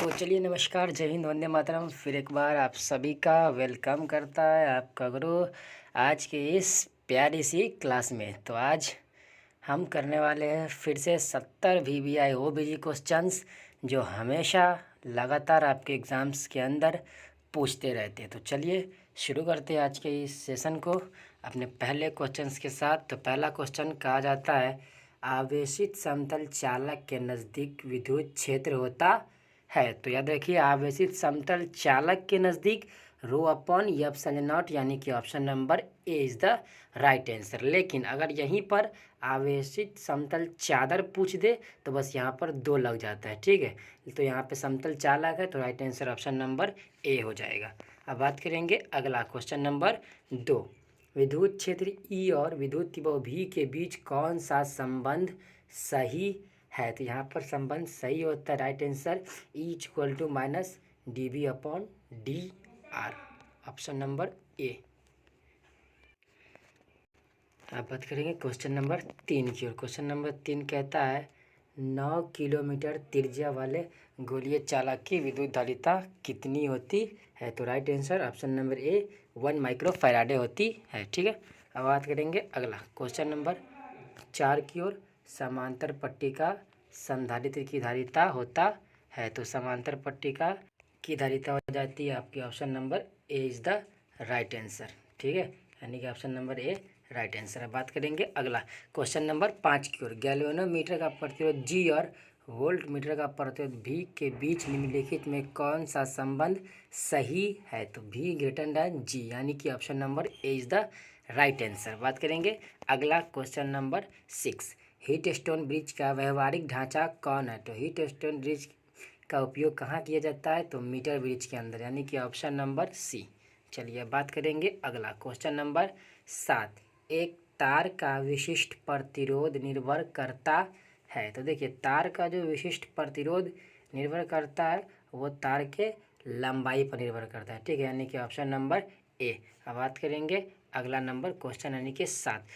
तो चलिए नमस्कार, जय हिंद, वंदे मातरम। फिर एक बार आप सभी का वेलकम करता है आपका गुरु आज के इस प्यारी सी क्लास में। तो आज हम करने वाले हैं फिर से 70 VBI OBG क्वेश्चंस जो हमेशा लगातार आपके एग्ज़ाम्स के अंदर पूछते रहते हैं। तो चलिए शुरू करते हैं आज के इस सेशन को अपने पहले क्वेश्चंस के साथ। तो पहला क्वेश्चन कहा जाता है, आवेशित समतल चालक के नज़दीक विद्युत क्षेत्र होता है। तो याद रखिए, आवेशित समतल चालक के नज़दीक रो अपॉन एप्सिलॉन नॉट, यानी कि option number A is the right answer. लेकिन अगर यहीं पर आवेशित समतल चादर पूछ दे तो बस यहाँ पर 2 लग जाता है, ठीक है। तो यहाँ पे समतल चालक है तो राइट आंसर ऑप्शन नंबर ए हो जाएगा। अब बात करेंगे अगला क्वेश्चन नंबर 2। विद्युत क्षेत्र ई और विद्युत विभव भी के बीच कौन सा संबंध सही है। तो यहाँ पर संबंध सही होता है, right answer E equal to minus D B upon D R, option number A. अब बात करेंगे क्वेश्चन नंबर 3 की। और क्वेश्चन नंबर 3 कहता है, 9 किलोमीटर त्रिज्या वाले गोलीय चालक की विद्युत धारिता कितनी होती है। तो राइट आंसर ऑप्शन नंबर ए 1 माइक्रो फैराडे होती है, ठीक है। अब बात करेंगे अगला क्वेश्चन नंबर 4 की ओर। समांतर पट्टिका संधारित्र की धारिता होता है। तो समांतर पट्टिका की धारिता हो जाती है आपकी option number A is the right answer, ठीक है, यानी कि ऑप्शन नंबर ए राइट आंसर है। बात करेंगे अगला क्वेश्चन नंबर 5 की ओर। गैल्वेनोमीटर का प्रतिरोध जी और वोल्ट मीटर का प्रतिरोध भी के बीच निम्नलिखित में कौन सा संबंध सही है। तो भी ग्रेटर देन जी, यानी कि option number A is the right answer. बात करेंगे अगला question number 6। Heat stone bridge का व्यवहारिक ढांचा कौन है। तो हीट स्टोन ब्रिज का उपयोग कहाँ किया जाता है। तो मीटर ब्रिज के अंदर, यानी कि ऑप्शन नंबर सी। चलिए बात करेंगे अगला क्वेश्चन नंबर 7। एक तार का विशिष्ट प्रतिरोध निर्भर करता है। तो देखिए, तार का जो विशिष्ट प्रतिरोध निर्भर करता है वो तार के लंबाई पर निर्भर करता है, ठीक है, यानी कि ऑप्शन नंबर ए। अब बात करेंगे अगला नंबर क्वेश्चन यानी कि 7।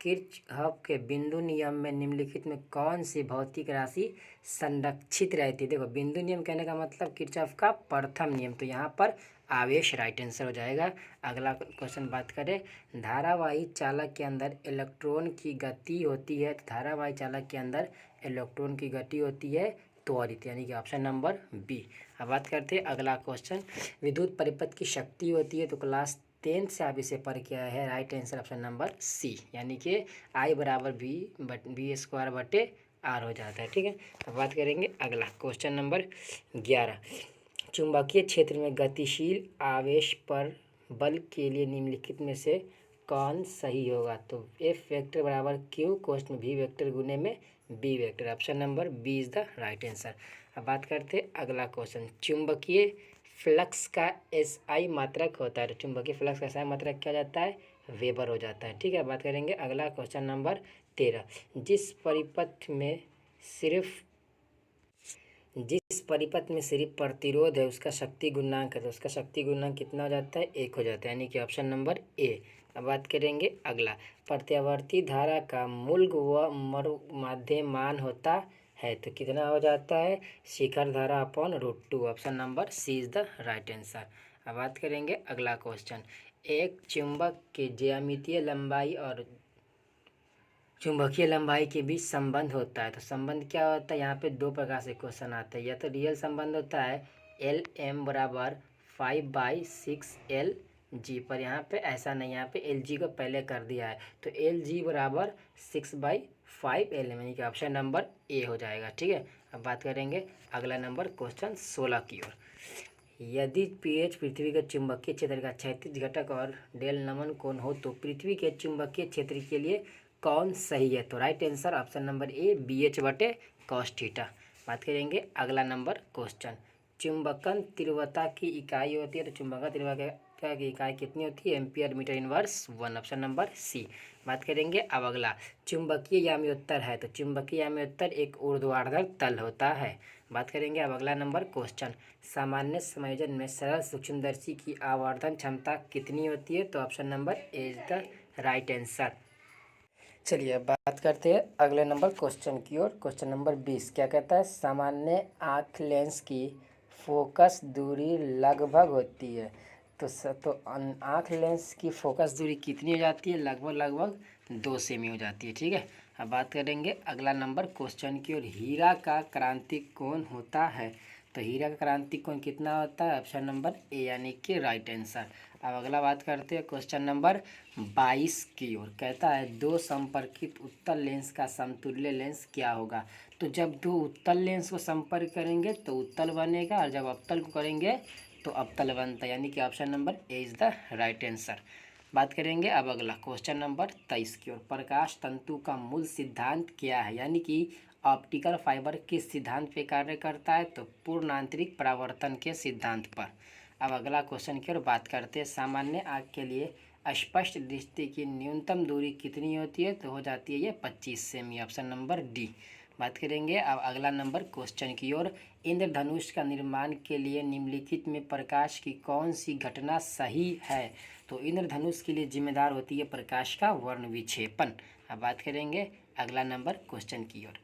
किरचॉफ के बिंदु नियम में निम्नलिखित में कौन सी भौतिक राशि संरक्षित रहती है। देखो, बिंदु नियम कहने का मतलब किरचॉफ का प्रथम नियम, तो यहाँ पर आवेश राइट आंसर हो जाएगा। अगला क्वेश्चन बात करें, धारावाही चालक के अंदर इलेक्ट्रॉन की गति होती है। तो धारावाही चालक के अंदर इलेक्ट्रॉन की गति होती है त्वरित, यानी कि ऑप्शन नंबर बी। अब बात करते हैं अगला क्वेश्चन। विद्युत परिपथ की शक्ति होती है। तो क्लास 10 से आप इसे पढ़ के आए हैं, right answer option number C, यानी कि आई बराबर बी स्क्वायर बटे आर हो जाता है, ठीक है। अब बात करेंगे अगला क्वेश्चन नंबर 11। चुंबकीय क्षेत्र में गतिशील आवेश पर बल के लिए निम्नलिखित में से कौन सही होगा। तो एफ वेक्टर बराबर क्यू कोष्ठ में वी वेक्टर गुने में B vector, option number B is the right answer. अब बात करते हैं अगला क्वेश्चन। चुंबकीय फ्लक्स का एसआई मात्रक होता है। तो चुंबकीय फ्लक्स का एसआई मात्रक क्या जाता है, वेबर हो जाता है, ठीक है। बात करेंगे अगला क्वेश्चन नंबर 13। जिस परिपथ में सिर्फ प्रतिरोध है उसका शक्ति गुणांक है। तो उसका शक्ति गुणांक कितना हो जाता है, 1 हो जाता है, यानी कि ऑप्शन नंबर ए। अब बात करेंगे अगला। प्रत्यावर्ती धारा का मूल व मध्यमान होता है। तो कितना हो जाता है, शिखर धारा upon √2, option number C is the right answer. अब बात करेंगे अगला क्वेश्चन। एक चुंबक के ज्यामितीय लंबाई और चुंबकीय लंबाई के बीच संबंध होता है। तो संबंध क्या होता है, यहाँ पे 2 प्रकार से क्वेश्चन आते हैं। या तो रियल संबंध होता है एल एम बराबर 5/6 LG, पर यहाँ पे ऐसा नहीं, यहाँ पे LG को पहले कर दिया है। तो LG बराबर 6/5 LM, यानी कि ऑप्शन नंबर ए हो जाएगा, ठीक है। अब बात करेंगे अगला नंबर क्वेश्चन 16 की ओर। यदि पीएच पृथ्वी के चुंबकीय क्षेत्र का क्षैतिज घटक और डेल नमन कोण हो तो पृथ्वी के चुंबकीय क्षेत्र के लिए कौन सही है। तो राइट आंसर ऑप्शन नंबर ए BH बटे cos थीटा। बात करेंगे अगला नंबर क्वेश्चन। चुंबकन तीव्रता की इकाई होती है। तो चुंबकन तीव्रता की इकाई कितनी होती है, ampere metre inverse 1, option number C. बात करेंगे अब अगला। चुंबकीय याम्योत्तर है। तो चुंबकीय याम्योत्तर एक ऊर्ध्वाधर तल होता है। बात करेंगे अब अगला नंबर क्वेश्चन। सामान्य संयोजन में सरल सूक्ष्मदर्शी की आवर्धन क्षमता कितनी होती है। तो option number A is the right answer. चलिए अब बात करते हैं अगले नंबर क्वेश्चन की ओर। क्वेश्चन नंबर 20 क्या कहता है, सामान्य आँख लेंस की फोकस दूरी लगभग होती है। तो आँख लेंस की फोकस दूरी कितनी हो जाती है? लगभग 2 सेमी हो जाती है। ठीक है, अब बात करेंगे अगला नंबर क्वेश्चन की। और हीरा का क्रांतिक कोण होता है, तो हीरा का क्रांतिक कोण कितना होता है? ऑप्शन नंबर ए यानी कि राइट आंसर। अब अगला बात करते हैं क्वेश्चन नंबर 22 की ओर। कहता है दो संपर्कित उत्तल लेंस का समतुल्य लेंस क्या होगा? तो जब दो उत्तल लेंस को संपर्क करेंगे तो उत्तल बनेगा, और जब अवतल को करेंगे तो अवतल बनता है, यानी कि option number A is the right answer. बात करेंगे अब अगला क्वेश्चन नंबर 23 की ओर। प्रकाश तंतु का मूल सिद्धांत क्या है? यानी कि ऑप्टिकल फाइबर किस सिद्धांत पे कार्य करता है? तो पूर्ण आंतरिक परावर्तन के सिद्धांत पर। अब अगला क्वेश्चन की ओर बात करते हैं। सामान्य आँख के लिए स्पष्ट दृष्टि की न्यूनतम दूरी कितनी होती है? तो हो जाती है ये 25 सेमी, ऑप्शन नंबर डी। बात करेंगे अब अगला नंबर क्वेश्चन की ओर। इंद्रधनुष का निर्माण के लिए निम्नलिखित में प्रकाश की कौन सी घटना सही है? तो इंद्रधनुष के लिए जिम्मेदार होती है प्रकाश का वर्ण विक्षेपण। अब बात करेंगे अगला नंबर क्वेश्चन की ओर।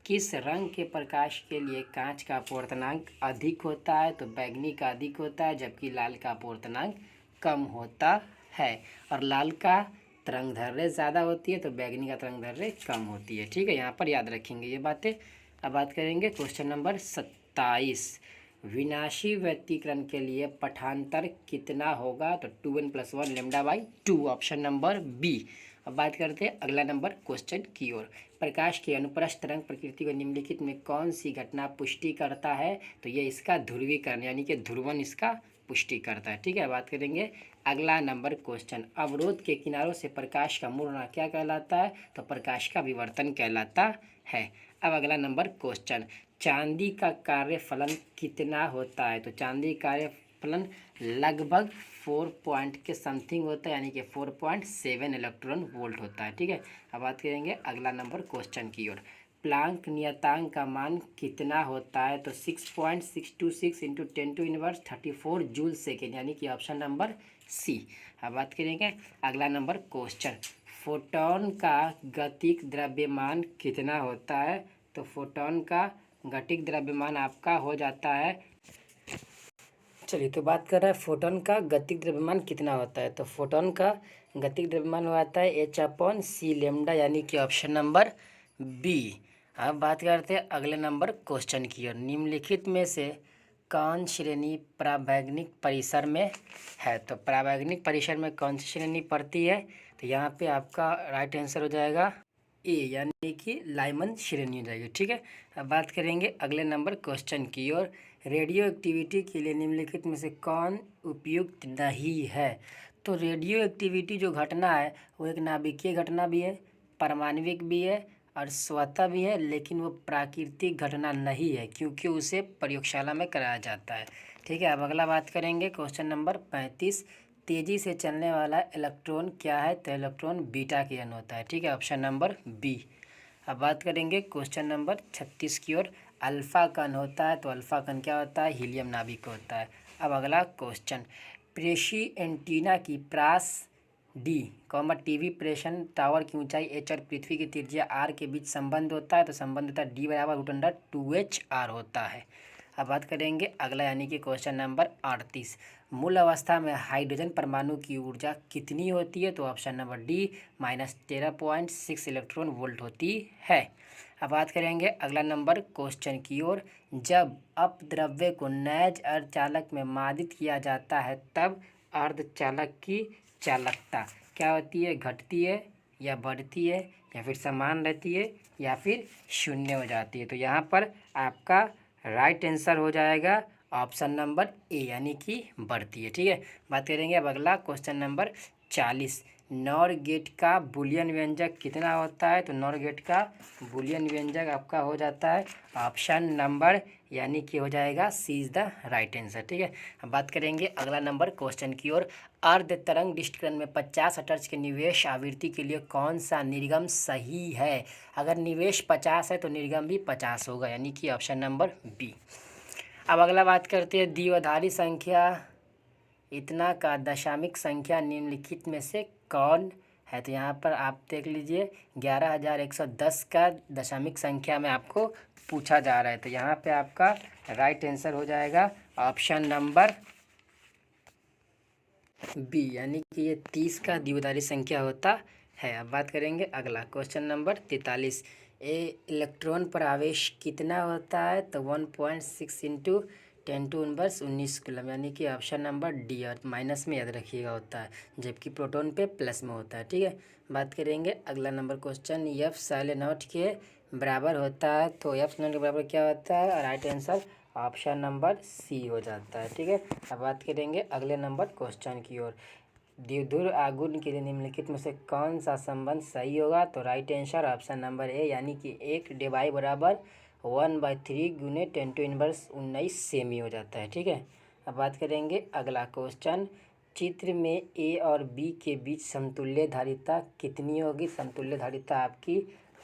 किस रंग के प्रकाश के लिए कांच का अपवर्तनांक अधिक होता है? तो बैंगनी का अधिक होता है, जबकि लाल का अपवर्तनांक कम होता है। और लाल का तरंगदैर्घ्य ज़्यादा होती है, तो बैंगनी का तरंगदैर्घ्य कम होती है। ठीक है, यहाँ पर याद रखेंगे ये बातें। अब बात करेंगे क्वेश्चन नंबर 27। विनाशी व्यतिकरण के लिए पठांतर कितना होगा? तो 2n+1 λ/2, ऑप्शन नंबर बी। अब बात करते हैं अगला नंबर क्वेश्चन की ओर। प्रकाश की अनुप्रस्थ तरंग प्रकृति को निम्नलिखित में कौन सी घटना पुष्टि करता है? तो ये इसका ध्रुवीकरण यानी कि ध्रुवण इसका पुष्टि करता है। ठीक है, बात करेंगे अगला नंबर क्वेश्चन। अवरोध के किनारों से प्रकाश का मुड़ना क्या कहलाता है? तो प्रकाश का विवर्तन कहलाता है। अब अगला नंबर क्वेश्चन। चांदी का कार्यफलन कितना होता है? तो चांदी कार्यफलन लगभग 4 पॉइंट के समथिंग होता है, यानी कि 4.7 इलेक्ट्रॉन वोल्ट होता है। ठीक है, अब बात करेंगे अगला नंबर क्वेश्चन की ओर। प्लांक नियतांक का मान कितना होता है? तो 6.626 इंटू 10⁻34 जूल सेकेंड, यानी कि ऑप्शन नंबर सी। अब बात करेंगे अगला नंबर क्वेश्चन। फोटोन का गतिक द्रव्यमान कितना होता है? तो फोटोन का गतिक द्रव्यमान आपका हो जाता है, चलिए तो बात कर रहा है फोटोन का गतिक द्रव्यमान कितना होता है। तो फोटोन का गतिक द्रव्यमान हो जाता है h/c लेमडा, यानी कि ऑप्शन नंबर बी। अब बात करते हैं अगले नंबर क्वेश्चन की ओर। निम्नलिखित में से कौन श्रेणी परावैज्ञानिक परिसर में है? तो परावैज्ञानिक परिसर में कौन सी श्रेणी पड़ती है? तो यहाँ पे आपका राइट आंसर हो जाएगा ए, यानी कि लाइमन श्रेणी हो जाएगी। ठीक है, अब बात करेंगे अगले नंबर क्वेश्चन की ओर। रेडियो एक्टिविटी के लिए निम्नलिखित में से कौन उपयुक्त नहीं है? तो रेडियो एक्टिविटी जो घटना है वो एक नाभिकीय घटना भी है, परमाणविक भी है और स्वतः भी है, लेकिन वो प्राकृतिक घटना नहीं है क्योंकि उसे प्रयोगशाला में कराया जाता है। ठीक है, अब अगला बात करेंगे क्वेश्चन नंबर 35। तेज़ी से चलने वाला इलेक्ट्रॉन क्या है? तो इलेक्ट्रॉन बीटा किरण होता है। ठीक है, ऑप्शन नंबर बी। अब बात करेंगे क्वेश्चन नंबर 36 की ओर। अल्फा कण होता है, तो अल्फा कण क्या होता है? हीलियम नाभिक होता है। अब अगला क्वेश्चन। प्रेषी एंटीना की प्रास डी टीवी प्रेषण टावर की ऊंचाई h और पृथ्वी की त्रिज्या r के बीच संबंध होता है, तो संबंध होता है d/√2h/r होता है। अब बात करेंगे अगला, यानी कि क्वेश्चन नंबर 38। मूल अवस्था में हाइड्रोजन परमाणु की ऊर्जा कितनी होती है? तो option number D -13.6 electron volt होती है। अब बात करेंगे अगला नंबर क्वेश्चन की ओर। जब अपद्रव्य को नैज अर्धचालक में मादित किया जाता है तब अर्धचालक की चालकता क्या होती है? घटती है या बढ़ती है या फिर समान रहती है या फिर शून्य हो जाती है? तो यहाँ पर आपका राइट आंसर हो जाएगा ऑप्शन नंबर ए, यानी कि बढ़ती है। ठीक है, बात करेंगे अब अगला क्वेश्चन नंबर 40। नॉर गेट का बूलियन व्यंजक कितना होता है? तो नॉर गेट का बूलियन व्यंजक आपका हो जाता है ऑप्शन नंबर, यानी कि हो जाएगा सी इज़ द राइट आंसर। ठीक है, अब बात करेंगे अगला नंबर क्वेश्चन की ओर। अर्ध तरंग डिस्करण में 50 हर्ट्ज के निवेश आवृत्ति के लिए कौन सा निर्गम सही है? अगर निवेश 50 है तो निर्गम भी 50 होगा, यानी कि ऑप्शन नंबर बी। अब अगला बात करते हैं द्विआधारी संख्या इतना का दशामिक संख्या निम्नलिखित में से कौन है? तो यहाँ पर आप देख लीजिए 11,110 का दशामिक संख्या में आपको पूछा जा रहा है। तो यहाँ पे आपका राइट आंसर हो जाएगा ऑप्शन नंबर बी, यानी कि ये 30 का द्विआधारी संख्या होता है। अब बात करेंगे अगला क्वेश्चन नंबर 43। इलेक्ट्रॉन पर आवेश कितना होता है? तो 1.6 इंटू 10⁻⁻19 कूलम, यानी कि ऑप्शन नंबर डी, और माइनस में याद रखिएगा होता है, जबकि प्रोटॉन पे प्लस में होता है। ठीक है, बात करेंगे अगला number question. F silent not के बराबर होता है, तो एफ साइलेंट के बराबर क्या होता है? Right answer option number C हो जाता है। ठीक है, अब बात करेंगे अगले नंबर क्वेश्चन की ओर। द्विध्रुव आघूर्ण के लिए निम्नलिखित में से कौन सा संबंध सही होगा? तो राइट आंसर ऑप्शन नंबर ए, यानी कि 1/y बराबर 1/3 गुने 10⁻19 सेमी हो जाता है। ठीक है, अब बात करेंगे अगला क्वेश्चन। चित्र में ए और बी के बीच समतुल्य धारिता कितनी होगी? समतुल्य धारिता आपकी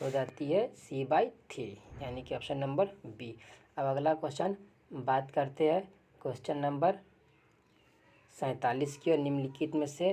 हो जाती है C/3, यानी कि ऑप्शन नंबर बी। अब अगला क्वेश्चन बात करते हैं क्वेश्चन नंबर 47 की, और निम्नलिखित में से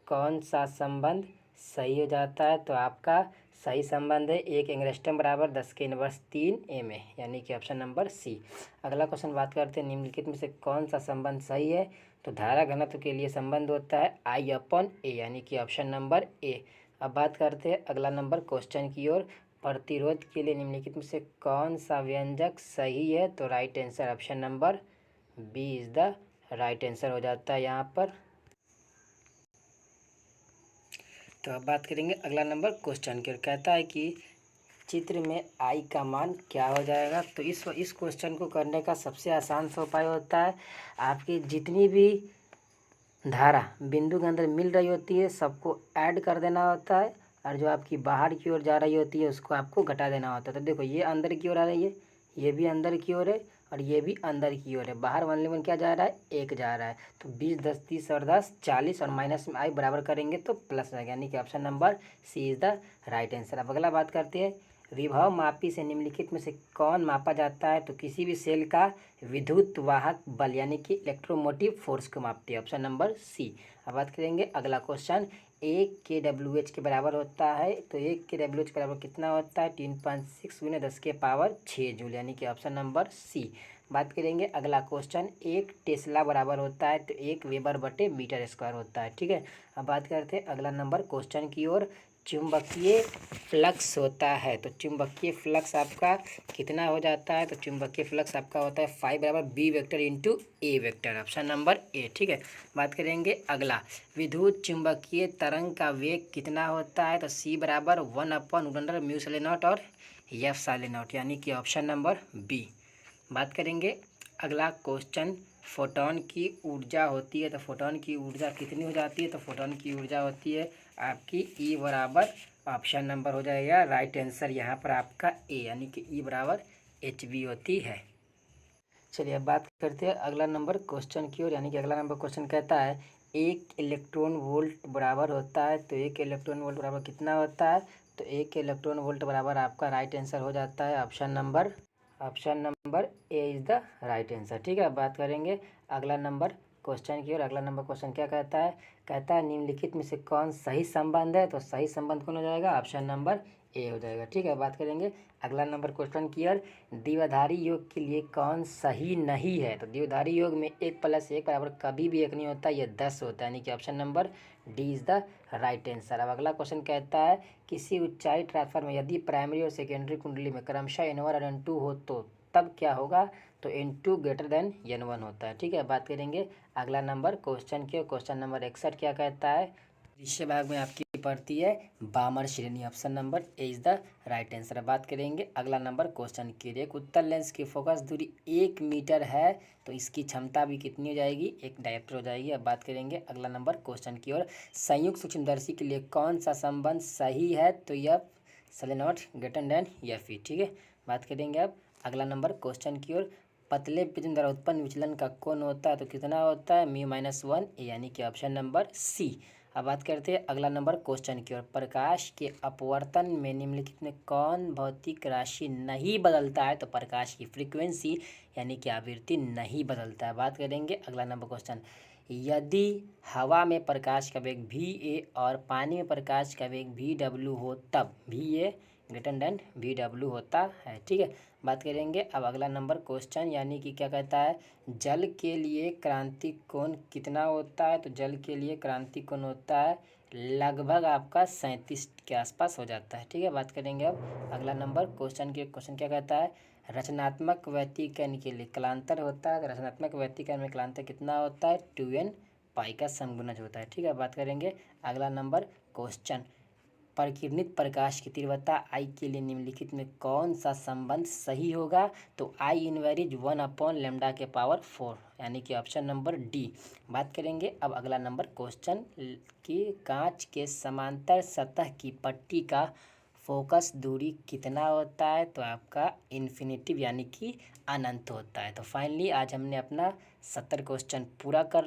कौन सा संबंध सही हो जाता है? तो आपका सही संबंध है 1 एंगस्ट्रॉम बराबर 10⁻³ ma, यानी कि ऑप्शन नंबर सी। अगला क्वेश्चन बात करते हैं निम्नलिखित में से कौन सा संबंध सही है? तो धारा घनत्व के लिए संबंध होता है I/A, यानी कि ऑप्शन नंबर ए। अब बात करते हैं अगला नंबर क्वेश्चन की ओर। प्रतिरोध के लिए निम्नलिखित में से कौन सा व्यंजक सही है? तो right answer option number B is the right answer हो जाता है यहाँ पर। तो अब बात करेंगे अगला नंबर क्वेश्चन की ओर। कहता है कि चित्र में आई का मान क्या हो जाएगा? तो इस क्वेश्चन को करने का सबसे आसान सा उपाय होता है, आपकी जितनी भी धारा बिंदु के अंदर मिल रही होती है सबको ऐड कर देना होता है, और जो आपकी बाहर की ओर जा रही होती है उसको आपको घटा देना होता है। तो देखो ये अंदर की ओर आ रही है, ये भी अंदर की ओर है, और ये भी अंदर की ओर है। बाहर 1 क्या जा रहा है? 1 जा रहा है। तो 20, 10, 30 और 10 40, और माइनस में आई बराबर करेंगे तो प्लस रहेगा, यानी कि option number C is the right answer. अब अगला बात करते हैं विभव मापी से निम्नलिखित में से कौन मापा जाता है? तो किसी भी सेल का विद्युत वाहक बल, यानी कि इलेक्ट्रोमोटिव फोर्स को मापती है, ऑप्शन नंबर सी। अब बात करेंगे अगला क्वेश्चन। 1 kWh के बराबर होता है, तो 1 kWh के बराबर कितना होता है? 3.6 गुने 10⁻6 जूल, यानी कि ऑप्शन नंबर सी। बात करेंगे अगला क्वेश्चन। 1 टेस्ला बराबर होता है, तो 1 वेबर बटे मीटर स्क्वायर होता है। ठीक है, अब बात करते हैं अगला नंबर क्वेश्चन की ओर। चुंबकीय फ्लक्स होता है, तो चुंबकीय फ्लक्स आपका कितना हो जाता है? तो चुंबकीय फ्लक्स आपका होता है फाई बराबर B vector into A vector, option number A. ठीक है, बात करेंगे अगला। विद्युत चुंबकीय तरंग का वेग कितना होता है? तो सी बराबर 1/√μ0 और एफ साइलेंट नॉट, यानी कि ऑप्शन नंबर बी। बात करेंगे अगला क्वेश्चन। फोटोन की ऊर्जा होती है, तो फोटोन की ऊर्जा कितनी हो जाती है? तो फोटोन की ऊर्जा होती है आपकी ई बराबर ऑप्शन नंबर हो जाएगा राइट आंसर यहाँ पर आपका ए, यानी कि ई बराबर HV होती है। चलिए अब बात करते हैं अगला नंबर क्वेश्चन की ओर, यानी कि अगला नंबर क्वेश्चन कहता है 1 इलेक्ट्रॉन वोल्ट बराबर होता है, तो 1 इलेक्ट्रॉन वोल्ट बराबर कितना होता है? तो 1 इलेक्ट्रॉन वोल्ट बराबर आपका राइट आंसर हो जाता है option number A is the right answer. ठीक है, अब बात करेंगे अगला नंबर क्वेश्चन की ओर। अगला नंबर क्वेश्चन क्या कहता है? कहता है निम्नलिखित में से कौन सही संबंध है? तो सही संबंध कौन हो जाएगा? ऑप्शन नंबर ए हो जाएगा। ठीक है, बात करेंगे अगला नंबर क्वेश्चन की ओर। द्विआधारी योग के लिए कौन सही नहीं है? तो द्विआधारी योग में 1 + 1 बराबर कभी भी 1 नहीं होता, ये 10 होता है, यानी कि option number D is the right answer. अब अगला क्वेश्चन कहता है किसी ऊंचाई ट्रांसफर में यदि प्राइमरी और सेकेंडरी कुंडली में क्रमशः N1 और N2 हो तो तब क्या होगा? तो N2 > N1 होता है। ठीक है, बात करेंगे अगला नंबर क्वेश्चन की। क्वेश्चन नंबर 61 क्या कहता है? दृश्य भाग में आपकी पड़ती है बामर श्रेणी, option number A is the right answer. बात करेंगे अगला नंबर क्वेश्चन की। एक उत्तल लेंस की फोकस दूरी 1 मीटर है, तो इसकी क्षमता भी कितनी हो जाएगी? 1 डायप्टर हो जाएगी। अब बात करेंगे अगला नंबर क्वेश्चन की ओर। संयुक्त सूक्ष्मदर्शी के लिए कौन सा संबंध सही है? तो यह सेलेनॉट > ठीक है, बात करेंगे अब अगला नंबर क्वेश्चन की ओर। पतले प्रिज्म द्वारा उत्पन्न विचलन का कोण होता है, तो कितना होता है? μ-1 यानी कि ऑप्शन नंबर सी। अब बात करते हैं अगला नंबर क्वेश्चन की ओर। प्रकाश के अपवर्तन में निम्नलिखित में कौन भौतिक राशि नहीं बदलता है? तो प्रकाश की फ्रीक्वेंसी यानी कि आवृत्ति नहीं बदलता है। बात करेंगे अगला नंबर क्वेश्चन। यदि हवा में प्रकाश का वेग VA और पानी में प्रकाश का वेग VW हो तब VA ग्रेटर देन VW होता है। ठीक है, बात करेंगे अब अगला नंबर क्वेश्चन, यानी कि क्या कहता है जल के लिए क्रांतिक कोण कितना होता है। तो जल के लिए क्रांतिक कोण होता है लगभग आपका 37 के आसपास हो जाता है। ठीक है, बात करेंगे अब अगला नंबर क्वेश्चन क्या कहता है रचनात्मक व्यतिकरण के लिए कलांतर होता है। रचनात्मक व्यतिकरण में कलांतर कितना होता है 2n पाई का समगुणज होता है। ठीक है, बात करेंगे अगला नंबर क्वेश्चन, परिकिरणित प्रकाश की तीव्रता I के लिए निम्नलिखित में कौन सा संबंध सही होगा। तो I इनवेरिज 1/λ⁴, यानी कि ऑप्शन नंबर डी। बात करेंगे अब अगला नंबर क्वेश्चन कि कांच के समांतर सतह की पट्टी का फोकस दूरी कितना होता है। तो आपका इन्फिनिटिव यानी कि अनंत होता है। तो फाइनली आज हमने अपना 70 क्वेश्चन पूरा कर